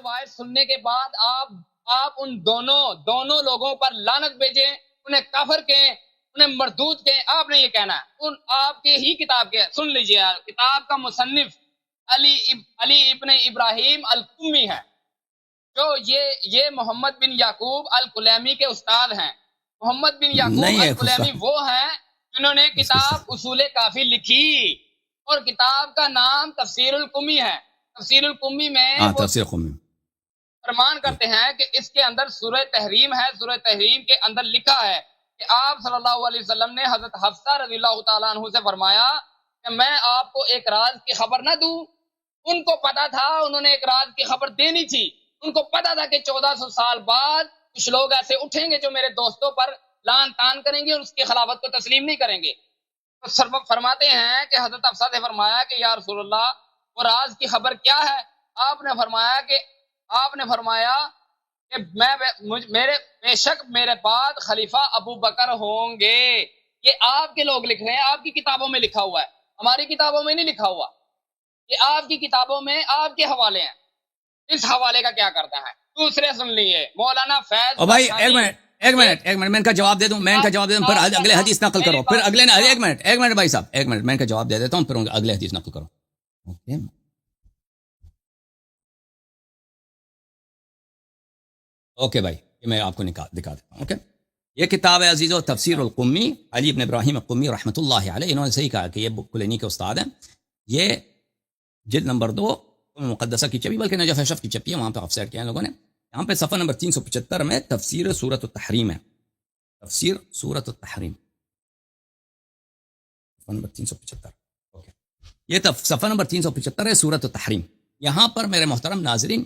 روایت سننے کے بعد آپ ان دونوں لوگوں پر لعنت بھیجیں، انہیں کافر کہیں، انہیں مردود کہیں، آپ نے یہ کہنا ہے۔ آپ کے ہی کتاب کے سن لیجئے، کتاب کا مصنف علی ابن ابراہیم القمی ہے، جو یہ محمد بن یعقوب الکلیمی کے استاد ہیں۔ محمد بن یعقوب الکلیمی وہ ہیں جنہوں نے کتاب اصول کافی لکھی، اور کتاب کا نام تفسیر القمی ہے۔ تفسیر القمی میں تفسیر قمی فرمان کرتے ہیں کہ اس کے اندر سورہ تحریم ہے۔ سورہ تحریم کے اندر لکھا ہے کہ آپ صلی اللہ علیہ وسلم نے حضرت حفصہ رضی اللہ تعالیٰ عنہ سے فرمایا کہ میں آپ کو ایک راز کی خبر نہ دوں۔ ان کو پتا تھا، انہوں نے ایک راز کی خبر دینی تھی، ان کو پتا تھا کہ 1400 سال بعد کچھ لوگ ایسے اٹھیں گے جو میرے دوستوں پر لعن طعن کریں گے اور اس کی خلافت کو تسلیم نہیں کریں گے۔ تو فرماتے ہیں کہ حضرت حفصہ سے فرمایا کہ یا رسول اللہ وہ راز کی خبر کیا ہے؟ آپ نے فرمایا کہ بے شک میرے بعد خلیفہ ابو بکر ہوں گے۔ یہ آپ کے لوگ لکھ رہے ہیں، آپ کی کتابوں میں لکھا ہوا ہے، ہماری کتابوں میں نہیں لکھا ہوا، یہ آپ کی کتابوں میں آپ کے حوالے ہیں۔ اس حوالے کا کیا کرتا ہے؟ دوسرے سن لیے مولانا فیض بھائی ایک منٹ میں ان کا جواب دے دوں، پھر اگلے حدیث نقل کرو، پھر اگلے ایک منٹ بھائی صاحب، ایک منٹ میں ان کا جواب دے دیتا ہوں، پھر اگلے حدیث نقل کرو۔ اوکے بھائی، یہ میں آپ کو دکھا دیتا ہوں۔ اوکے، یہ کتاب ہے عزیزو تفسیر القمی، علی ابن ابراہیم القمی رحمۃ اللہ علیہ، انہوں نے صحیح کہا کہ یہ کلینی کے استاد ہیں۔ یہ جلد نمبر 2 مقدسہ کی چھپی، بلکہ نجف اشرف کی چھپی ہے، وہاں پہ افسر کیا ہیں لوگوں نے۔ یہاں پہ صفحہ نمبر 375 میں تفسیر سورۃ التحریم ہے، تفسیر سورۃ التحریم، صفحہ نمبر 375۔ اوکے، یہ صفحہ نمبر 375 ہے، سورۃ التحریم۔ یہاں پر میرے محترم ناظرین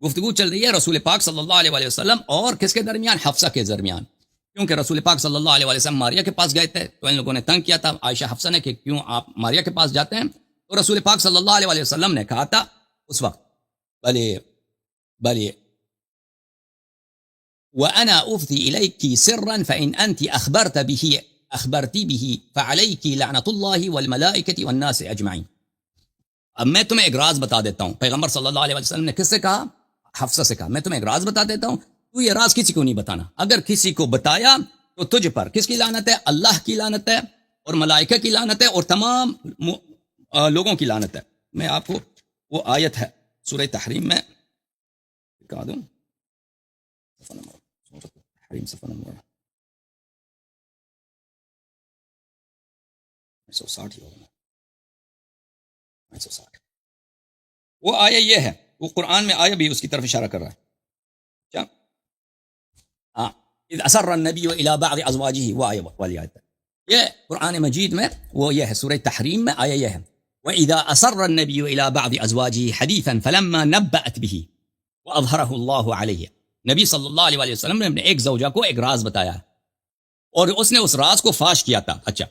گفتگو چل رہی ہے رسول پاک صلی اللہ علیہ وآلہ وسلم اور کس کے درمیان؟ حفصہ کے درمیان، کیونکہ رسول پاک صلی اللہ علیہ وآلہ وسلم ماریہ کے پاس گئے تھے، تو ان لوگوں نے تنگ کیا تھا عائشہ حفصہ نے کہ کیوں آپ ماریہ کے پاس جاتے ہیں؟ تو رسول پاک صلی اللہ علیہ وآلہ وسلم نے کہا تھا اس وقت، بلی وَأَنَا أُفْضِي إِلَيْكِ سِرًّا فَإِنْ أَنْتِ أَخْبَرْتِ بِهِ فَعَلَيْكِ لَعْنَةُ اللَّهِ وَالْمَلَائِكَةِ وَالنَّاسِ أَجْمَعِينَ۔ اب میں تمہیں ایک راز بتا دیتا ہوں۔ پیغمبر صلی اللہ علیہ وسلم نے کس سے کہا؟ حفصہ سے کہا میں تمہیں ایک راز بتا دیتا ہوں، تو یہ راز کسی کو نہیں بتانا، اگر کسی کو بتایا تو تجھ پر کس کی لعنت ہے؟ اللہ کی لعنت ہے، اور ملائکہ کی لعنت ہے، اور تمام لوگوں کی لعنت ہے۔ میں آپ کو وہ آیت ہے سورہ تحریم میں دکھا دوں، صفحہ نمبر سورۃ تحریم، صفحہ نمبر 160 ہی ہوگا، 160۔ وہ آیہ یہ ہے، وہ قرآن میں آیہ بھی اس کی طرف اشارہ کر رہا ہے۔ کیا؟ اذ اسر النبی الى بعض ازواجہ، وہ آیہ والی آیت ہے، یہ قرآن مجید میں وہ یہ ہے، سورہ تحریم میں آیہ یہ ہے، وَإِذَا أَسَرَّ النَّبِيُّ إِلَى بَعْضِ أَزْوَاجِهِ حَدِيثًا فَلَمَّا نَبَّأَتْ بِهِ وَأَظْهَرَهُ اللَّهُ عَلَيْهِ۔ نبی صلی اللہ علیہ وسلم نے ایک زوجہ کو ایک راز بتایا اور اس نے اس راز کو فاش کیا تھا۔ اچھا،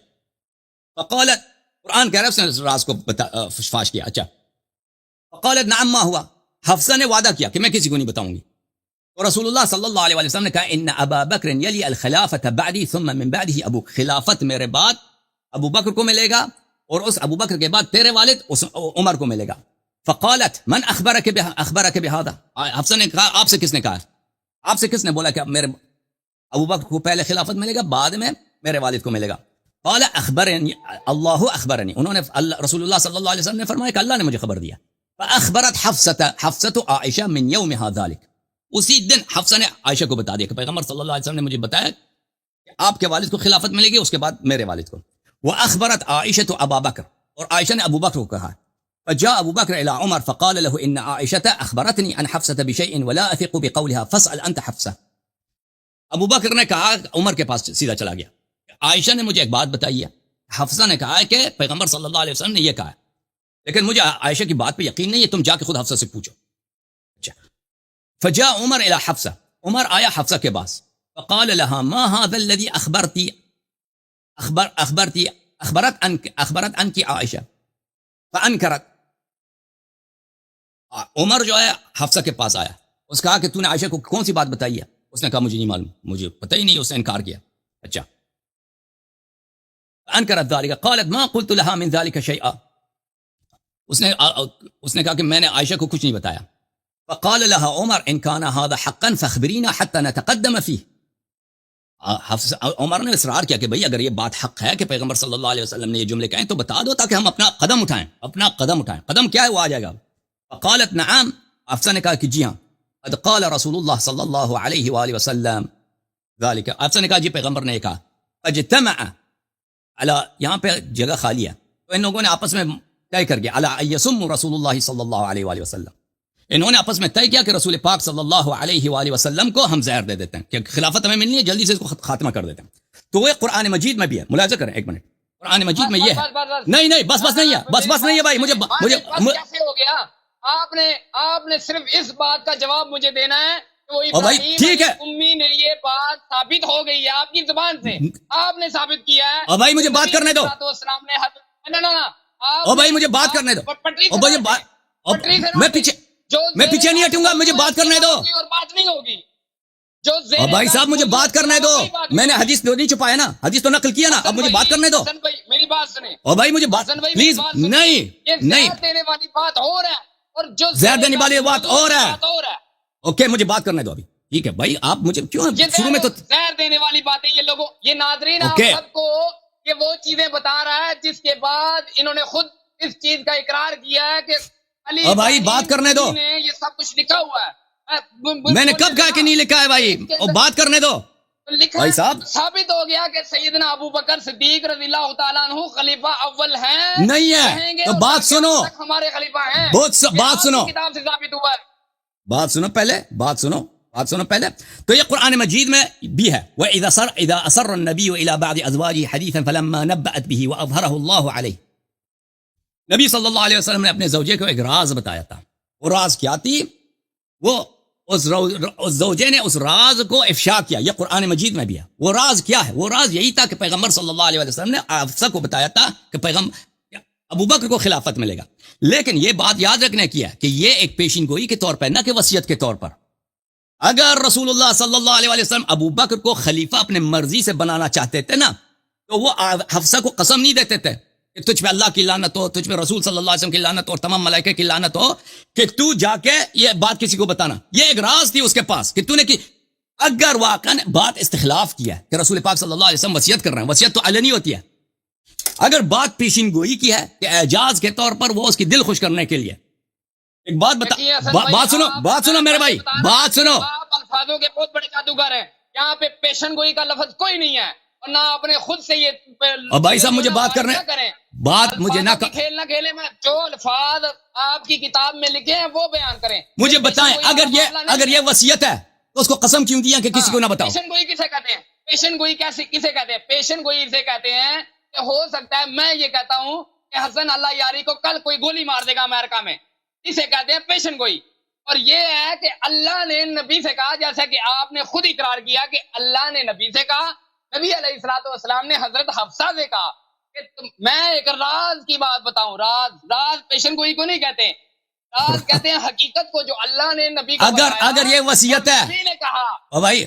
فقالت، قرآن کہہ رہا ہے اس نے اس راز کو فاش کیا۔ اچھا، فقالت نعم ما ہوا، حفصہ نے وعدہ کیا کہ میں کسی کو نہیں بتاؤں گی، اور رسول اللہ صلی اللہ علیہ وسلم نے کہا ان ابا بکر یلی الخلافۃ بعدی ثم من بعده ابو، خلافت میرے بعد ابو بکر کو ملے گا، اور اس ابو بکر کے بعد تیرے والد اس عمر کو ملے گا۔ فقالت من اخبرک بهذا، حفصہ نے کہا آپ سے کس نے کہا، آپ سے کس نے بولا کہ میرے ابو بکر کو پہلے خلافت ملے گا بعد میں میرے والد کو ملے گا؟ قال اخبرنی اللہ اخبرنی، انہوں نے رسول اللہ صلی اللہ علیہ وسلم نے فرمایا کہ اللہ نے مجھے خبر دیا۔ فاخبرت حفصۃ عائشہ من یومها ذلك، اسی دن حفصہ نے عائشہ کو بتا دیا کہ پیغمبر صلی اللہ علیہ وسلم نے مجھے بتایا کہ آپ کے والد کو خلافت ملے گی، اس کے بعد میرے والد کو۔ واخبرت عائشہ ابا بکر، اور عائشہ نے ابو بکر کو کہا۔ فجاء ابو بکر الى عمر فقال له ان عائشہ اخبرتنی عن حفصہ بشیء ولا اثق بقولها فاسال انت حفصہ۔ ابو بکر نے کہا، عمر کے پاس سیدھا چلا گیا، عائشہ نے مجھے ایک بات بتائی ہے، حفصہ نے کہا ہے کہ پیغمبر صلی اللہ علیہ وسلم نے یہ کہا ہے، لیکن مجھے عائشہ کی بات پہ یقین نہیں ہے، تم جا کے خود حفصہ سے پوچھو۔ اچھا، فجاء عمر الى حفصہ، عمر آیا حفصہ کے پاس، فقال لها ما هذا الذي اخبرت عنك عائشہ فانکرت۔ عمر جو ہے حفصہ کے پاس آیا، اس کہا کہ تو نے عائشہ کو کون سی بات بتائی ہے؟ اس نے کہا مجھے نہیں معلوم، مجھے پتہ ہی نہیں، اس نے انکار کیا۔ اچھا، انکرت ذلك قالت ما قلت لها من ذلك شيئا، اس نے کہا کہ میں نے عائشہ کو کچھ نہیں بتایا۔ فقال لها عمر ان كان هذا حقا فاخبرينا حتى نتقدم فيه. عمر نے اصرار کیا کہ بھئی اگر یہ بات حق ہے کہ پیغمبر صلی اللہ علیہ وسلم نے یہ جملے کہیں تو بتا دو تاکہ ہم اپنا قدم اٹھائیں. قدم کیا ہے وہ آ جائے گا. فقالت نعم، حفصہ نے کہا کہ جی ہاں. قد قال رسول اللہ صلی اللہ علیہ وآلہ وسلم ذالک. حفصہ نے کہا جی پیغمبر نے کہا. فاجتمع علی، یہاں پہ جگہ خالی ہے تو ان لوگوں نے آپس میں طے کر گیا علی ان یسم رسول اللہ صلی اللہ علیہ وآلہ وسلم. انہوں نے آپس میں طے کیا کہ رسول پاک صلی اللہ علیہ وآلہ وسلم کو ہم زہر دے دیتے ہیں کہ خلافت ہمیں ملنی ہے، جلدی سے اس کو خاتمہ کر دیتے ہیں. تو وہ قرآن مجید میں بھی ہے، ملاحظہ کریں ایک منٹ. قرآن مجید میں یہ ہے. نہیں بس نہیں ہے، بس نہیں ہے بھائی. مجھے کیسے ہو گیا؟ آپ نے صرف اس بات کا جواب مجھے دینا ہے کہ بھائی ٹھیک ہے، امی نے یہ بات ثابت ہو گئی ہے آپ کی زبان سے، آپ نے ثابت کیا ہے. اور بھائی مجھے بات کرنے دو. اور بھائی مجھے بات کرنے دو. میں پیچھے نہیں ہٹوں گا، مجھے بات کرنے دو. اور بات نہیں ہوگی اور بھائی صاحب مجھے بات کرنے دو. میں نے حدیث تو نہیں چھپایا نا، حدیث تو نقل کیا نا. اب مجھے بات کرنے دو. میری بات سنیں. اور بھائی مجھے بات پلیز. نہیں دینے والی بات ہو رہا ہے اور جو زہر دینے والی بات اور ہے. اوکے مجھے بات کرنے دو ابھی. ٹھیک ہے بھائی آپ مجھے کیوں شروع میں تو زہر دینے والی باتیں یہ لوگوں، یہ ناظرین آپ سب کو یہ وہ چیزیں بتا رہا ہے جس کے بعد انہوں نے خود اس چیز کا اقرار کیا ہے کہ اور بھائی بات کرنے دو. یہ سب کچھ لکھا ہوا ہے. میں نے کب کہا کہ نہیں لکھا ہے بھائی؟ اور بات کرنے دو بھائی صاحب. ثابت ہو گیا کہ سیدنا ابو بکر صدیق رضی اللہ تعالیٰ عنہ خلیفہ اول ہیں. نہیں ہے تو بات سنو. ہمارے خلیفہ ہیں. بات سنو. کتاب سے ثابت ہوا ہے. بات سنو پہلے. بات سنو پہلے. تو یہ قرآن مجید میں بھی ہے. وَإِذَا أَسَرَّ النَّبِيُّ إِلَى بَعْضِ أَزْوَاجِهِ حَدِيثًا فَلَمَّا نَبَّأَتْ بِهِ وَأَظْهَرَهُ اللَّهُ عَلَيْهِ. نبی صلی اللہ علیہ وسلم نے اپنے زوجے کو ایک راز بتایا تھا. وہ راز کیا تھی؟ وہ اس زوجے نے اس راز کو افشا کیا. یہ قرآن مجید میں بھی ہے. وہ راز کیا ہے؟ وہ راز یہی تھا کہ پیغمبر صلی اللہ علیہ وسلم نے حفصہ کو بتایا تھا کہ ابو بکر کو خلافت ملے گا. لیکن یہ بات یاد رکھنے کی ہے کہ یہ ایک پیشین گوئی کے طور پر، نہ کہ وصیت کے طور پر. اگر رسول اللہ صلی اللہ علیہ وسلم ابو بکر کو خلیفہ اپنے مرضی سے بنانا چاہتے تھے نا، تو وہ حفصہ کو قسم نہیں دیتے تھے کہ تجھ پہ اللہ کی لعنت ہو، تجھ پہ رسول صلی اللہ علیہ وسلم کی لعنت ہو اور تمام ملائکہ کی لعنت ہو کہ تو جا کے یہ بات کسی کو بتانا. یہ ایک راز تھی اس کے پاس کہ تو نے کی. اگر واقعا بات استخلاف کیا کہ رسول پاک صلی اللہ علیہ وسلم وصیت کر رہے ہیں، وصیت تو علنی ہوتی ہے. اگر بات پیشین گوئی کی ہے کہ اعجاز کے طور پر وہ اس کی دل خوش کرنے کے لیے ایک بات بات سنو میرے بھائی، بات سنو. آپ الفاظوں کے بہت بڑے جادوگر ہیں. یہاں پہ پیشن گوئی کا لفظ کوئی نہیں ہے اور نہ اپنے خود سے یہ. اور بھائی صاحب مجھے بات کرنے، بات مجھے نہ کھیل نہ کھیلے. میں جو الفاظ آپ کی کتاب میں لکھے ہیں وہ بیان کریں. مجھے بتائیں اگر یہ وصیت ہے تو اس کو قسم کیوں دیا کہ کسی کو نہ بتاؤ؟ پیشن گوئی کسے کہتے ہیں؟ پیشن گوئی کسے کہتے ہیں؟ پیشن گوئی اسے کہتے ہیں کہ ہو سکتا ہے میں یہ کہتا ہوں کہ حسن اللہ یاری کو کل کوئی گولی مار دے گا امریکہ میں، اسے کہتے ہیں پیشن گوئی. اور یہ ہے کہ اللہ نے نبی سے کہا، جیسا کہ آپ نے خود اقرار کیا کہ اللہ نے نبی سے کہا، نبی علیہ الصلوۃ والسلام نے حضرت حفصہ سے کہا کہ میں ایک راز کی بات بتاؤں. راز پیشن گوئی کو نہیں کہتے. راز کہتے ہیں حقیقت کو جو اللہ نے نبی کو اگر یہ وصیت ہے، نبی نے کہا. او بھائی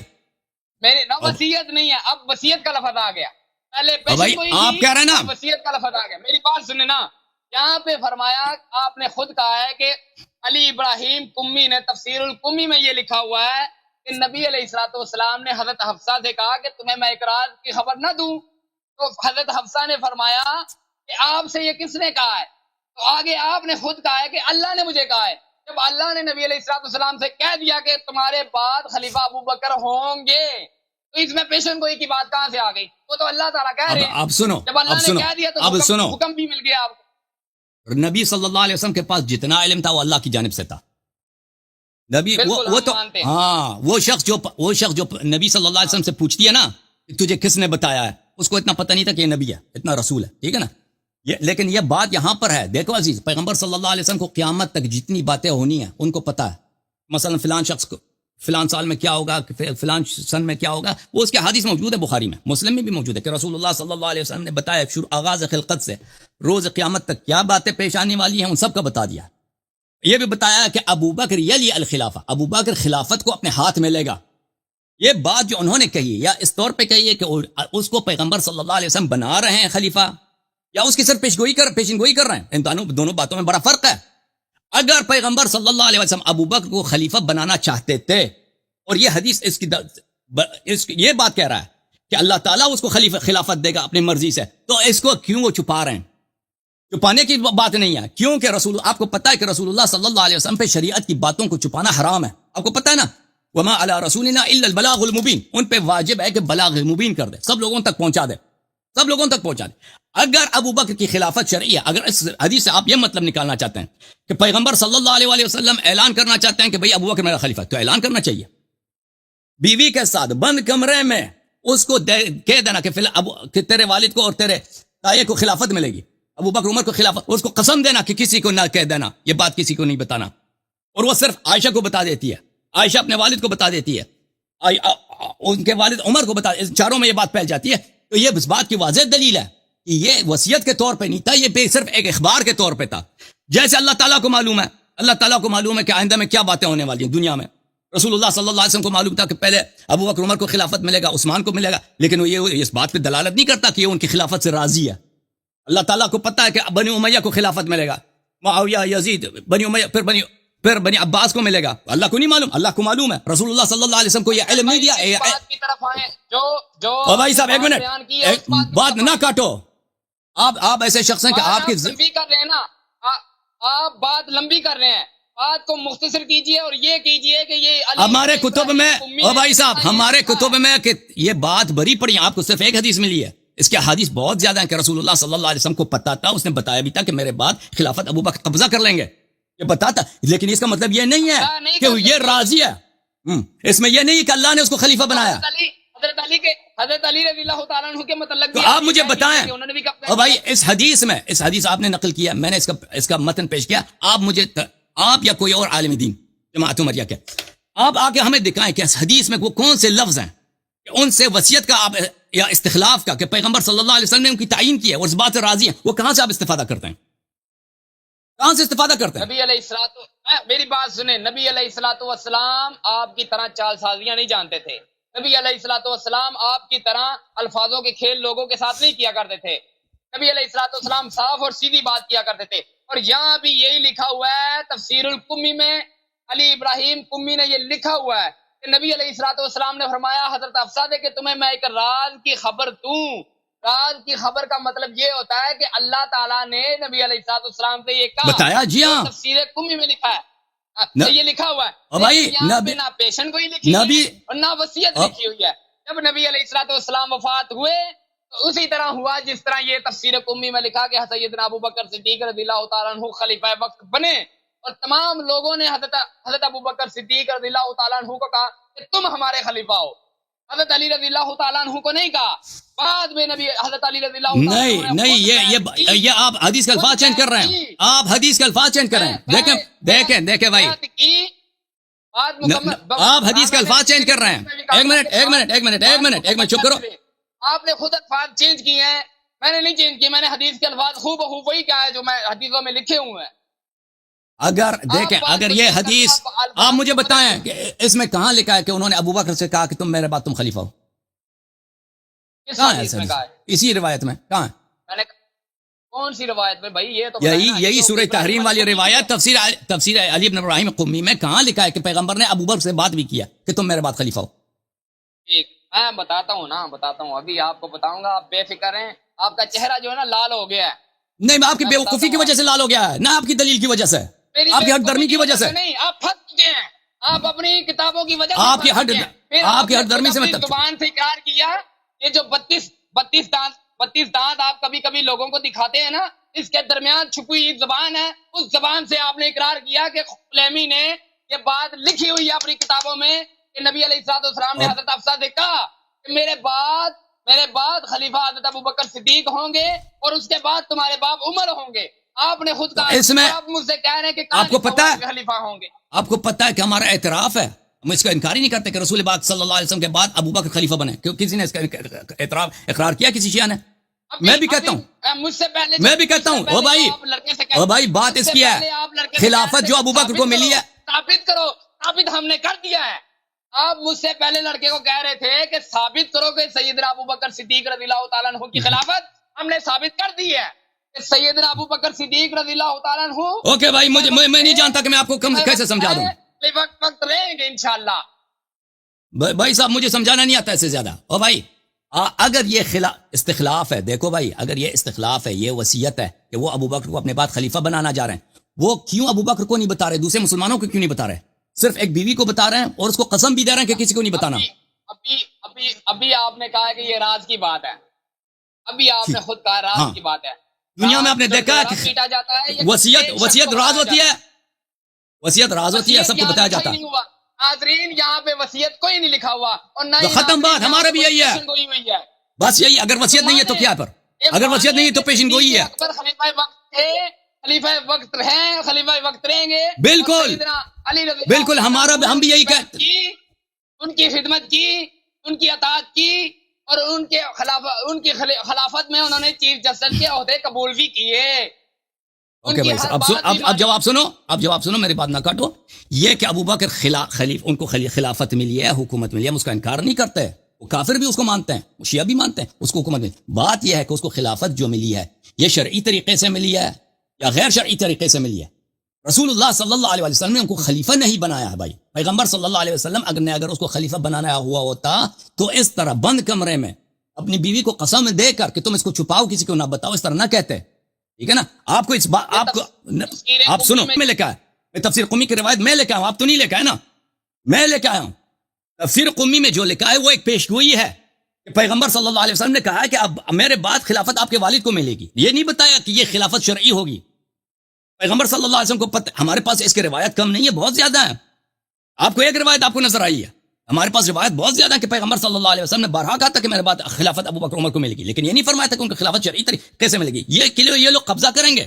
میرے نہ وصیت نہیں ہے، اب وصیت کا لفظ آ گیا. پہلے بھائی آپ کہہ رہے ہیں نا وصیت کا لفظ آ گیا. میری بات سنیں نا. یہاں پہ فرمایا، آپ نے خود کہا ہے کہ علی ابراہیم قمی نے تفسیر القمی میں یہ لکھا ہوا ہے کہ نبی علیہ الصلوۃ والسلام نے حضرت حفصہ سے کہا کہ تمہیں میں ایک راز کی خبر نہ دوں. تو حضرت حفصہ نے فرمایا کہ آپ سے یہ کس نے کہا ہے؟ تو آگے آپ نے خود کہا ہے کہ اللہ نے مجھے کہا ہے. جب اللہ نے نبی علیہ الصلوۃ والسلام سے کہہ دیا کہ تمہارے بعد خلیفہ ابو بکر ہوں گے، تو اس میں پیشن گوئی کی بات کہاں سے آ گئی؟ وہ تو اللہ تعالیٰ کہہ رہے ہیں. اب سنو، جب اللہ نے کہہ دیا تو حکم بھی مل گیا آپ کو. نبی صلی اللہ علیہ وسلم کے پاس جتنا علم تھا وہ اللہ کی جانب سے تھا. نبی وہ تو ہاں وہ شخص جو نبی صلی اللہ علیہ وسلم سے پوچھتی ہے نا کہ تجھے کس نے بتایا ہے، اس کو اتنا پتہ نہیں تھا کہ یہ نبی ہے، اتنا رسول ہے. ٹھیک ہے نا. لیکن یہ بات یہاں پر ہے. دیکھو عزیز، پیغمبر صلی اللہ علیہ وسلم کو قیامت تک جتنی باتیں ہونی ہیں ان کو پتہ ہے. مثلا فلان شخص کو فلان سال میں کیا ہوگا، فلان سن میں کیا ہوگا، وہ اس کے حدیث موجود ہے، بخاری میں، مسلم میں بھی موجود ہے کہ رسول اللہ صلی اللہ علیہ وسلم نے بتایا آغاز خلقت سے روز قیامت تک کیا باتیں پیش آنے والی ہیں، ان سب کا بتا دیا. یہ بھی بتایا کہ ابو بکر یلی الخلافہ، ابو بکر خلافت کو اپنے ہاتھ میں لے گا. یہ بات جو انہوں نے کہی یا اس طور پہ کہی ہے کہ اس کو پیغمبر صلی اللہ علیہ وسلم بنا رہے ہیں خلیفہ، یا اس کی صرف پیشن گوئی کر رہے ہیں. ان دونوں باتوں میں بڑا فرق ہے. اگر پیغمبر صلی اللہ علیہ وسلم ابو بکر کو خلیفہ بنانا چاہتے تھے، اور یہ حدیث یہ بات کہہ رہا ہے کہ اللہ تعالیٰ اس کو خلافت دے گا اپنی مرضی سے، تو اس کو کیوں وہ چھپا رہے ہیں؟ چھپانے کی بات نہیں ہے، کیونکہ آپ کو پتا ہے کہ رسول اللہ صلی اللہ علیہ وسلم پہ شریعت کی باتوں کو چھپانا حرام ہے، آپ کو پتا ہے نا، وما علی رسولنا الا البلاغ المبین، ان پہ واجب ہے کہ بلاغ مبین کر دے، سب لوگوں تک پہنچا دے، سب لوگوں تک پہنچا دے۔ اگر ابو بکر کی خلافت شرعی ہے، اگر اس حدیث سے آپ یہ مطلب نکالنا چاہتے ہیں کہ پیغمبر صلی اللہ علیہ وسلم اعلان کرنا چاہتے ہیں کہ بھئی ابو بکر میرا خلیفہ، تو اعلان کرنا چاہیے، بیوی کے ساتھ بند کمرے میں اس کو کہہ دینا کہ تیرے والد کو اور تیرے تائے کو خلافت ملے گی، ابو بکر عمر کو خلافت، اس کو قسم دینا کہ کسی کو نہ کہہ دینا، یہ بات کسی کو نہیں بتانا، اور وہ صرف عائشہ کو بتا دیتی ہے، عائشہ اپنے والد کو بتا دیتی ہے، ان کے والد عمر کو بتا، چاروں میں یہ بات پھیل جاتی ہے، تو یہ اس بات کی واضح دلیل ہے کہ یہ وصیت کے طور پہ نہیں تھا، یہ صرف ایک اخبار کے طور پہ تھا، جیسے اللہ تعالیٰ کو معلوم ہے، اللہ تعالیٰ کو معلوم ہے کہ آئندہ میں کیا باتیں ہونے والی ہیں دنیا میں، رسول اللہ صلی اللہ علیہ وسلم کو معلوم تھا کہ پہلے ابو بکر عمر کو خلافت ملے گا، عثمان کو ملے گا، لیکن وہ یہ اس بات پہ دلالت نہیں کرتا کہ یہ ان کی خلافت سے راضی ہے، اللہ تعالیٰ کو پتا ہے کہ بنی امیہ کو خلافت ملے گا، معاویہ، یزید، بنی امیہ، پھر بنی عباس کو ملے گا، اللہ کو نہیں معلوم، اللہ کو معلوم ہے، رسول اللہ صلی اللہ علیہ وسلم کو یہ علم نہیں دیا۔ بات کی طرف آئیں جو بھائی صاحب ایک منٹ، بات نہ کاٹو، آپ ایسے شخص ہیں کہ آپ کی لمبی کر رہے ہیں نا، آپ بات لمبی کر رہے ہیں، بات کو مختصر کیجئے اور یہ کیجئے کہ یہ ہمارے کتب میں، او بھائی صاحب ہمارے کتب میں کہ یہ بات بری پڑی ہے، آپ کو صرف ایک حدیث ملی ہے، اس کے حدیث بہت زیادہ ہیں کہ رسول اللہ صلی اللہ علیہ وسلم کو پتا تھا، اس نے بتایا بھی تھا کہ میرے بعد خلافت ابو بکر قبضہ کر لیں گے، یہ بتاتا، لیکن اس کا مطلب یہ نہیں ہے کہ یہ راضی ہے، اس میں یہ نہیں کہ اللہ نے اس کو خلیفہ بنایا۔ حضرت علی رضی اللہ تعالیٰ عنہ کے متعلق تو آپ مجھے بتائیں، اور بھائی اس حدیث آپ نے نقل کیا، میں نے اس کا متن پیش کیا، آپ مجھے، آپ یا کوئی اور عالم دین جماعت عمریہ کے، آپ آ کے ہمیں دکھائیں کہ اس حدیث میں وہ کون سے لفظ ہیں کہ ان سے وصیت کا آپ یا استخلاف کا کہ پیغمبر صلی اللہ علیہ وسلم نے ان کی تعین کی ہے اور اس بات سے راضی ہیں، وہ کہاں سے آپ استفادہ کرتے ہیں، کہاں سے استفادہ کرتے ہیں؟ نبی علیہ الصلوۃ، میری بات سنیں، نبی علیہ الصلوۃ والسلام آپ کی طرح چال سازیاں نہیں جانتے تھے، نبی علیہ الصلوۃ والسلام آپ کی طرح الفاظوں کے کھیل لوگوں کے ساتھ نہیں کیا کرتے تھے، نبی علیہ الصلوۃ والسلام صاف اور سیدھی بات کیا کرتے تھے، اور یہاں بھی یہی لکھا ہوا ہے تفسیر القمی میں، علی ابراہیم قمی نے یہ لکھا ہوا ہے کہ نبی علیہ الصلوۃ والسلام نے فرمایا حضرت حفصہ سے کہ تمہیں میں ایک راز کی خبر دوں، راز کی خبر کا مطلب یہ ہوتا ہے کہ اللہ تعالیٰ نے نبی علیہ الصلوۃ والسلام سے یہ کہا، بتایا، جی ہاں، تفسیر قمی میں لکھا ہے، یہ لکھا ہوا ہے، اور بھائی نہ پیشن کوئی لکھی ہے اور نہ وصیت لکھی ہوئی ہے، جب نبی علیہ الصلوۃ والسلام وفات ہوئے تو اسی طرح ہوا جس طرح یہ تفسیر قمی میں لکھا کہ سیدنا ابو بکر صدیق رضی اللہ تعالیٰ عنہ خلیفہ وقت بنے، اور تمام لوگوں نے حضرت ابو بکر صدیق رضی اللہ تعالیٰ عنہ کو کہا کہ تم ہمارے خلیفہ ہو، حضرت علی رضی اللہ تعالیٰ عنہ کو نہیں کہا، بعد میں نبی حضرت علی رضی اللہ تعالیٰ عنہ نہیں، یہ آپ حدیث کے الفاظ چینج کر رہے ہیں، آپ حدیث کے الفاظ چینج کر رہے ہیں، دیکھیں بھائی، آپ حدیث کے الفاظ چینج کر رہے ہیں، ایک منٹ چپ کرو، آپ نے خود الفاظ چینج کیے ہیں، میں نے نہیں چینج کیے، میں نے حدیث کے الفاظ خوب وہی کہا ہے جو میں حدیثوں میں لکھے ہوئے ہیں۔ اگر دیکھیں، اگر یہ حدیث آپ مجھے بتائیں کہ اس میں کہاں لکھا ہے کہ انہوں نے ابو بکر سے کہا کہ تم میرے بعد تم خلیفہ ہو، کہاں ہے؟ اسی روایت میں کہاں ہے؟ میں نے کون سی روایت میں بھائی؟ یہ تو یہی سورہ تحریم والی روایت تفسیر علی بن ابراہیم قمی میں کہاں لکھا ہے کہ پیغمبر نے ابو بکر سے بات بھی کیا کہ تم میرے بعد خلیفہ ہو؟ ٹھیک، میں بتاتا ہوں، ابھی آپ کو بتاؤں گا، آپ بے فکر ہیں، آپ کا چہرہ جو ہے نا لال ہو گیا ہے، نہیں آپ کی بیوقوفی کی وجہ سے لال ہو گیا ہے، نہ آپ کی دلیل کی وجہ سے، آپ کی حق درمی کی وجہ سے نہیں، آپ پھنس چکے ہیں، آپ اپنی کتابوں کی وجہ سے آپ کی حق درمی سے زبان سے اقرار کیا، یہ جو 32 دانت آپ کبھی کبھی لوگوں کو دکھاتے ہیں نا، اس کے درمیان چھپی ایک زبان ہے، اس زبان سے آپ نے اقرار کیا کہ خلیمی نے یہ بات لکھی ہوئی ہے اپنی کتابوں میں کہ نبی علیہ الصلوۃ والسلام نے حضرت حفصہ سے کہا کہ میرے بعد خلیفہ حضرت ابو بکر صدیق ہوں گے اور اس کے بعد تمہارے باپ عمر ہوں گے، آپ نے خود کہا، اس میں آپ مجھ سے کہہ رہے ہیں کہ آپ کو پتہ ہے خلیفہ ہوں گے، آپ کو پتہ ہے کہ ہمارا اعتراف ہے، ہم اس کا انکار ہی نہیں کرتے کہ رسول پاک صلی اللہ علیہ وسلم کے بعد ابو بکر خلیفہ بنے، کیوں کسی نے اس کا اقرار کیا کسی شیعہ نے؟ میں بھی کہتا ہوں، مجھ سے پہلے میں بھی کہتا ہوں، او بھائی بات اس کی ہے، خلافت جو ابو بکر کو ملی ہے، ثابت ہم نے کر دیا ہے، آپ مجھ سے پہلے لڑکے کو کہہ رہے تھے کہ ثابت کرو کہ سیدنا ابو بکر صدیق رضی اللہ تعالیٰ عنہ کی خلافت، ہم نے ثابت کر دی ہے، کہ سیدنا ابو بکر صدیق رضی اللہ تعالیٰ عنہ اوکے بھائی، میں نہیں جانتا کہ میں آپ کو کیسے سمجھا دوں. وقت رہیں گے انشاءاللہ. بھائی صاحب مجھے سمجھانا نہیں آتا ایسے زیادہ. او بھائی اگر یہ استخلاف ہے، دیکھو بھائی، اگر یہ استخلاف ہے، یہ وصیت ہے کہ وہ ابو بکر کو اپنے بعد خلیفہ بنانا جا رہے ہیں، وہ کیوں ابو بکر کو نہیں بتا رہے؟ دوسرے مسلمانوں کو کیوں نہیں بتا رہے؟ صرف ایک بیوی کو بتا رہے ہیں اور اس کو قسم بھی دے رہے ہیں کہ کسی کو نہیں بتانا. ابھی آپ نے کہا کہ یہ راز کی بات ہے. ابھی آپ نے خود کہا راز کی بات ہے. دنیا میں آپ نے دیکھا کہ پیٹا جاتا ہے، وصیت راز ہوتی ہے، وصیت راز ہوتی ہے، سب کو بتایا جاتا ہے. حاضرین یہاں پہ وصیت کوئی نہیں لکھا ہوا اور نہ تو ختم بات، ہمارا بھی یہی ہے بس یہی. اگر وصیت نہیں ہے تو کیا پر؟ اگر وصیت نہیں ہے تو پیشن گوئی ہے. خلیفہ وقت تھے، خلیفہ وقت ہیں، خلیفہ وقت رہیں گے. بالکل بالکل، ہمارا ہم بھی یہی کہتے ہیں. ان کی خدمت کی، ان کی اطاعت کی اور ان کی خلافت میں انہوں نے چیف جسٹس کے عہدے قبول بھی کیے. اوکے بھائی اب جواب سنو، میری بات نہ کاٹو. یہ کہ ابو بکر ان کو خلافت ملی ہے، حکومت ملی ہے، ہم اس کا انکار نہیں کرتے. وہ کافر بھی اس کو مانتے ہیں، وہ شیعہ بھی مانتے ہیں اس کو حکومت ملی. بات یہ ہے کہ اس کو خلافت جو ملی ہے یہ شرعی طریقے سے ملی ہے یا غیر شرعی طریقے سے ملی ہے. رسول اللہ صلی اللہ علیہ وسلم نے ان کو خلیفہ نہیں بنایا ہے بھائی. پیغمبر صلی اللہ علیہ وسلم اگر اس کو خلیفہ بنانا ہوا ہوتا تو اس طرح بند کمرے میں اپنی بیوی کو قسم دے کر کہ تم اس کو چھپاؤ، کسی کو نہ بتاؤ، اس طرح نہ کہتے. ٹھیک ہے نا؟ آپ کو اس بات آپ سنو، میں لے کے آیا، میں تفسیر قمی کی روایت میں لے کے آیا ہوں، آپ تو نہیں لے کے آئے نا، میں لے کے آیا ہوں. تفسیر قمی میں جو لکھا ہے وہ ایک پیشگوئی ہے کہ پیغمبر صلی اللہ علیہ وسلم نے کہا ہے کہ اب میرے بعد خلافت آپ کے والد کو ملے گی. یہ نہیں بتایا کہ یہ خلافت شرعی ہوگی. پیغمبر صلی اللہ علیہ وسلم کو پتہ، ہمارے پاس اس کی روایت کم نہیں ہے، بہت زیادہ ہے. آپ کو ایک روایت آپ کو نظر آئی ہے، ہمارے پاس روایت بہت زیادہ ہے کہ پیغمبر صلی اللہ علیہ وسلم نے بارہا کہا تھا کہ میرے بعد خلافت ابو بکر عمر کو ملے گی، لیکن یہ نہیں فرمایا تھا کہ ان کو خلافت شرعی طریقے سے ملے گی. یہ لوگ قبضہ کریں گے.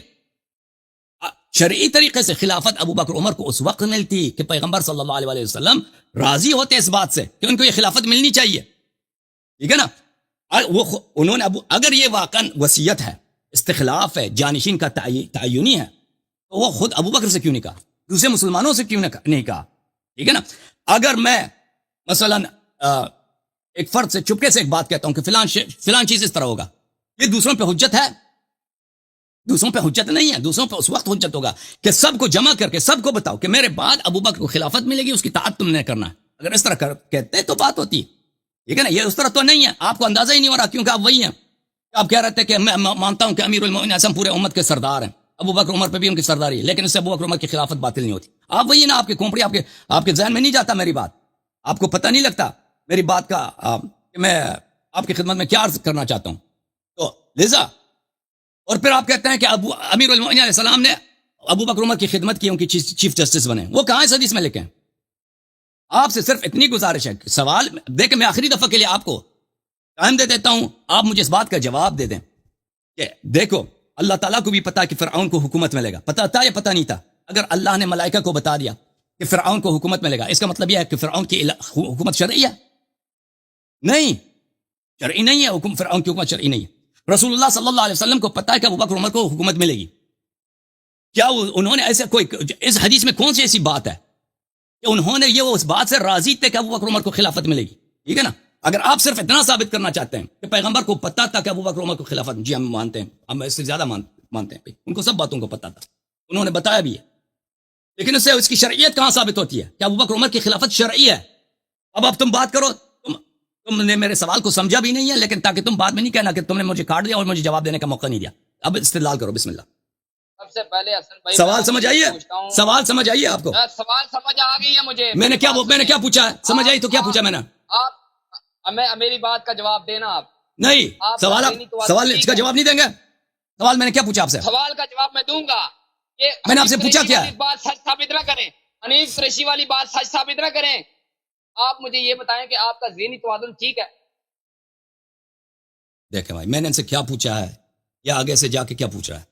شرعی طریقے سے خلافت ابو بکر عمر کو اس وقت ملتی کہ پیغمبر صلی اللہ علیہ وسلم راضی ہوتے اس بات سے کہ ان کو یہ خلافت ملنی چاہیے. ٹھیک ہے نا؟ انہوں نے اگر یہ واقعا وصیت ہے، استخلاف ہے، جانشین کا تعینی ہے، تو وہ خود ابو بکر سے کیوں نہیں کہا؟ دوسرے مسلمانوں سے کیوں نہیں کہا؟ ٹھیک ہے نا؟ اگر میں مثلا ایک فرد سے چپکے سے ایک بات کہتا ہوں کہ فلان چیز اس طرح ہوگا، یہ دوسروں پہ حجت ہے؟ دوسروں پہ حجت نہیں ہے. دوسروں پہ اس وقت حجت ہوگا کہ سب کو جمع کر کے سب کو بتاؤ کہ میرے بعد ابو بکر کو خلافت ملے گی، اس کی اطاعت تم نے کرنا ہے. اگر اس طرح کہتے تو بات ہوتی. ٹھیک ہے نا؟ یہ اس طرح تو نہیں ہے. آپ کو اندازہ ہی نہیں ہو رہا کیونکہ آپ وہی ہیں. آپ کہہ رہے تھے کہ میں مانتا ہوں کہ امیر المومنین اعظم پورے امت کے سردار ہیں، ابو بکر عمر پہ بھی ان کی سرداری ہے، لیکن اس سے ابو بکر عمر کی خلافت باطل نہیں ہوتی. آپ وہی نا، آپ کی کھوپڑی آپ کے ذہن میں نہیں جاتا میری بات، آپ کو پتہ نہیں لگتا میری بات کا کہ میں آپ کی خدمت میں کیا عرض کرنا چاہتا ہوں. تو لذا اور پھر آپ کہتے ہیں کہ امیر المومنین علیہ السلام نے ابو بکر عمر کی خدمت کی، ان کی چیف جسٹس بنے. وہ کہاں اس حدیث میں لکھے ہیں؟ آپ سے صرف اتنی گزارش ہے، سوال دیکھیں، میں آخری دفعہ کے لیے آپ کو ٹائم دے دیتا ہوں، آپ مجھے اس بات کا جواب دے دیں کہ دیکھو اللہ تعالیٰ کو بھی پتا کہ فرعون کو حکومت ملے گا. پتا تھا یا پتا نہیں تھا؟ اگر اللہ نے ملائکہ کو بتا دیا کہ فرعون کو حکومت ملے گا، اس کا مطلب یہ ہے کہ فرعون کی حکومت شرعی ہے؟ نہیں، شرعی نہیں ہے. فرعون کی حکومت شرعی نہیں ہے. رسول اللہ صلی اللہ علیہ وسلم کو پتا ہے کہ ابو بکر عمر کو حکومت ملے گی. کیا انہوں نے ایسے کوئی اس حدیث میں کون سی ایسی بات ہے کہ انہوں نے یہ اس بات سے راضی تھے کہ ابو بکر عمر کو خلافت ملے گی؟ ٹھیک ہے نا؟ اگر آپ صرف اتنا ثابت کرنا چاہتے ہیں کہ پیغمبر کو پتا تھا کہ ابو بکر عمر کو خلافت، جی ہم مانتے ہیں، ہم اس سے زیادہ مانتے ہیں، ان کو سب باتوں کو پتا تھا، انہوں نے بتایا بھی ہے. لیکن اس سے اس کی شرعیت کہاں ثابت ہوتی ہے کہ ابو بکر عمر کی خلافت شرعی ہے؟ اب تم بات کرو. تم نے میرے سوال کو سمجھا بھی نہیں ہے، لیکن تاکہ تم بعد میں نہیں کہنا کہ تم نے مجھے کاٹ دیا اور مجھے جواب دینے کا موقع نہیں دیا. اب استدلال کرو، بسم اللہ. سب سے پہلے حسن بھائی سوال سمجھ آئیے؟ سوال سمجھ آئیے آپ کو؟ سوال سمجھ آ گئی ہے مجھے. میں نے کیا پوچھا ہے؟ سمجھ آئی تو کیا پوچھا میں نے؟ آپ میری بات کا جواب دینا. آپ نہیں، سوال کا جواب نہیں دیں گے؟ سوال میں نے کیا پوچھا آپ سے؟ سوال کا جواب میں دوں گا. میں نے آپ سے پوچھا کیا ہے؟ بات سچ ثابت نہ کریں، حنیف قریشی والی بات سچ ثابت نہ کریں. آپ مجھے یہ بتائیں کہ آپ کا ذہنی توازن ٹھیک ہے؟ دیکھیں بھائی، میں نے ان سے کیا پوچھا ہے یا آگے سے جا کے کیا پوچھا ہے؟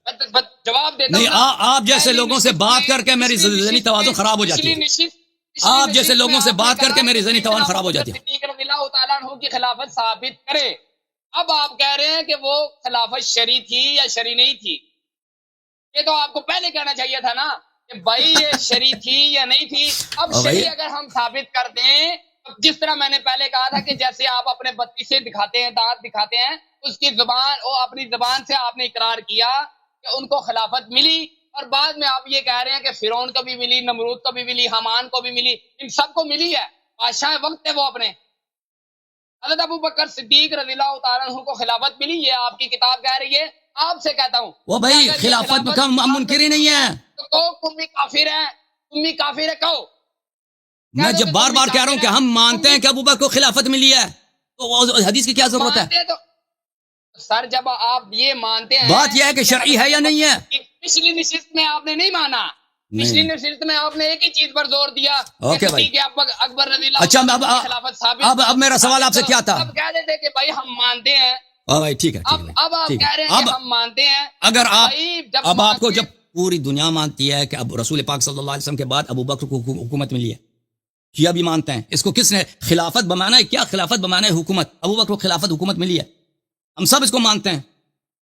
جواب دیتا نہیں، آپ جیسے لوگوں سے بات کر کے میری ذہنی توازن خراب ہو جاتی ہے. آپ جیسے لوگوں سے بات کر کے میری ذہنی توازن خراب ہو جاتی ہے. رضی اللہ تعالیٰ عنہ کی خلافت ثابت کرے. اب آپ کہہ رہے ہیں کہ وہ خلافت شرعی تھی یا شرعی نہیں تھی. یہ تو آپ کو پہلے کہنا چاہیے تھا نا کہ بھائی یہ شرعی تھی یا نہیں تھی. اب شرعی اگر ہم ثابت کر دیں، جس طرح میں نے پہلے کہا تھا کہ جیسے آپ اپنے بتی سے دکھاتے ہیں، دانت دکھاتے ہیں، اس کی زبان، وہ اپنی زبان سے آپ نے اقرار کیا کہ ان کو خلافت ملی، اور بعد میں آپ یہ کہہ رہے ہیں کہ فرعون کو بھی ملی، نمرود کو بھی ملی، حامان کو بھی ملی، ان سب کو ملی ہے، بادشاہ وقت ہے وہ اپنے۔ حضرت ابو بکر صدیق رضی اللہ تعالیٰ عنہ کو خلافت ملی، یہ آپ کی کتاب کہہ رہی ہے، آپ سے کہتا ہوں وہ بھائی کہ اگر یہ خلافت کا ہم منکر ہی نہیں ہے۔ تو کہو تم بھی کافر ہیں، تم بھی کافر ہے، کہو۔ میں جب بار بار کہہ رہا ہوں کہ ہم مانتے ہیں کہ ابو بکر کو خلافت ملی ہے، تو حدیث کی کیا ضرورت ہے؟ مانتے تو سر جب آپ یہ مانتے ہیں، بات یہ ہے کہ شرعی ہے یا نہیں ہے؟ پچھلی نشست میں آپ نے نہیں مانا، پچھلی نشست میں آپ نے ایک ہی چیز پر زور دیا اوکے بھائی۔ کہ اکبر رضی اللہ اچھا عنہ کی خلافت ثابت۔ اب میرا سوال آپ سے کیا تھا؟ اب کہہ دیتے کہ بھائی ہم مانتے ہیں، ہاں بھائی ٹھیک ہے، اب آپ کہہ رہے ہیں کہ ہم مانتے ہیں۔ اگر آپ بھائی اب آپ کو جب پوری دنیا مانتی ہے کہ اب رسول پاک صلی اللہ علیہ وسلم کے بعد ابو بکر کو حکومت ملی ہے، شیعہ بھی مانتے ہیں، اس کو کس نے خلافت بمانا ہے؟ کیا خلافت بمانا ہے؟ حکومت، ابو بکر کو خلافت حکومت ملی ہے، ہم سب اس کو مانتے ہیں۔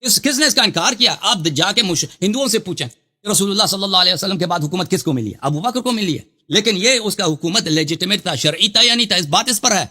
کس نے اس کا انکار کیا؟ آپ جا کے ہندوؤں سے پوچھیں کہ رسول اللہ صلی اللہ علیہ وسلم کے بعد حکومت کس کو ملی ہے؟ ابو بکر کو ملی ہے، لیکن یہ اس کا حکومت لیجیٹمیٹ تھا، شرعی تھا یا نہیں تھا، اس بات اس پر ہے۔